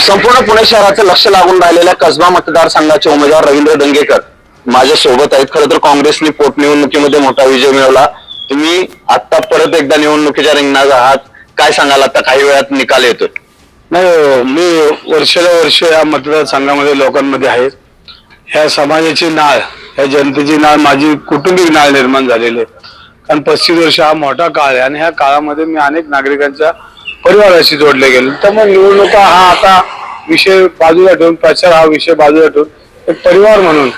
संपूर्ण पुणे शहराचं लक्ष लागून राहिलेल्या कसबा मतदारसंघाचे उमेदवार रवींद्र दंगेकर माझ्या सोबत आहेत। खरं तर काँग्रेसने पोटनिवडणुकीमध्ये मोठा विजय मिळवला। तुम्ही आता परत एकदा निवडणुकीच्या रिंगणात आहात, काय सांगाल? आता काही वेळात निकाल येतो। नाही, मी वर्ष या मतदारसंघामध्ये लोकांमध्ये आहे। ह्या समाजाची नाळ, ह्या जनतेची नाळ, माझी कुटुंबिक नाळ निर्माण झालेली आहे। कारण 35 वर्ष हा मोठा काळ आहे आणि ह्या काळामध्ये मी अनेक नागरिकांच्या परिवाराशी जोडले गेलो। त्यामुळे निवडणुका हा आता विषय बाजूला ठेवून, प्रचार हा विषय बाजूला ठेवून एक परिवार म्हणून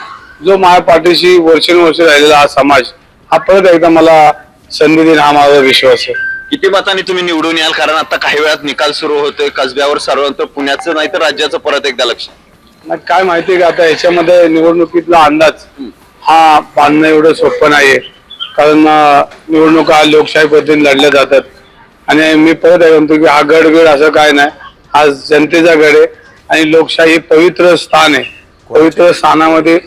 जो माझ्या पाठीशी वर्षानुवर्ष राहिलेला हा समाज हा परत एकदा मला संधी देईल हा माझा विश्वास आहे। किती मतांनी तुम्ही निवडून याल? कारण आता काही वेळात निकाल सुरू होतोय कसब्यावर, सर्वत्र पुण्याचं नाही तर राज्याचं परत एकदा लक्ष। काय माहितीये का, आता याच्यामध्ये निवडणुकीतला अंदाज हा बांधणं एवढं सोपं नाहीये। कारण निवडणुका लोकशाही पद्धतीने लढल्या जातात आणि मी परत म्हणतो की हा गडगड असं काय नाही, हा जनतेचा गड आहे आणि लोकशाही हे पवित्र स्थान आहे। पवित्र स्थानामध्ये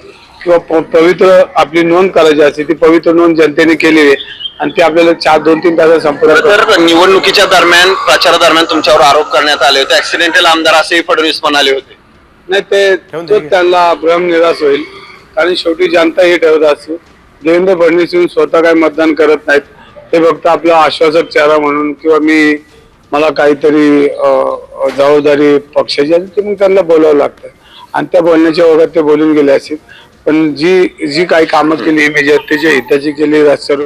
किंवा पवित्र आपली नोंद करायची असते, ती पवित्र नोंद जनतेने केलेली आहे आणि ती आपल्याला 2-3 तासात संपूर्ण। तर निवडणुकीच्या दरम्यान, प्रचारादरम्यान तुमच्यावर आरोप करण्यात आले होते, ऍक्सिडेंटल आमदार असेही फडणवीस म्हणाले होते। नाही, ते त्यांना भ्रमनिराश होईल, कारण शेवटी जनता हे ठरवत असते। देवेंद्र फडणवीस स्वतः काही मतदान करत नाहीत, ते फक्त आपला आश्वासक चेहरा म्हणून किंवा मला काहीतरी जबाबदारी पक्षाची आहे ते मग त्यांना बोलावं लागतं आणि त्या बोलण्याच्या ओघात ते बोलून गेले असतील। पण जी काही कामं केली, मी जनतेच्या हिताची केली, रस्त्यावर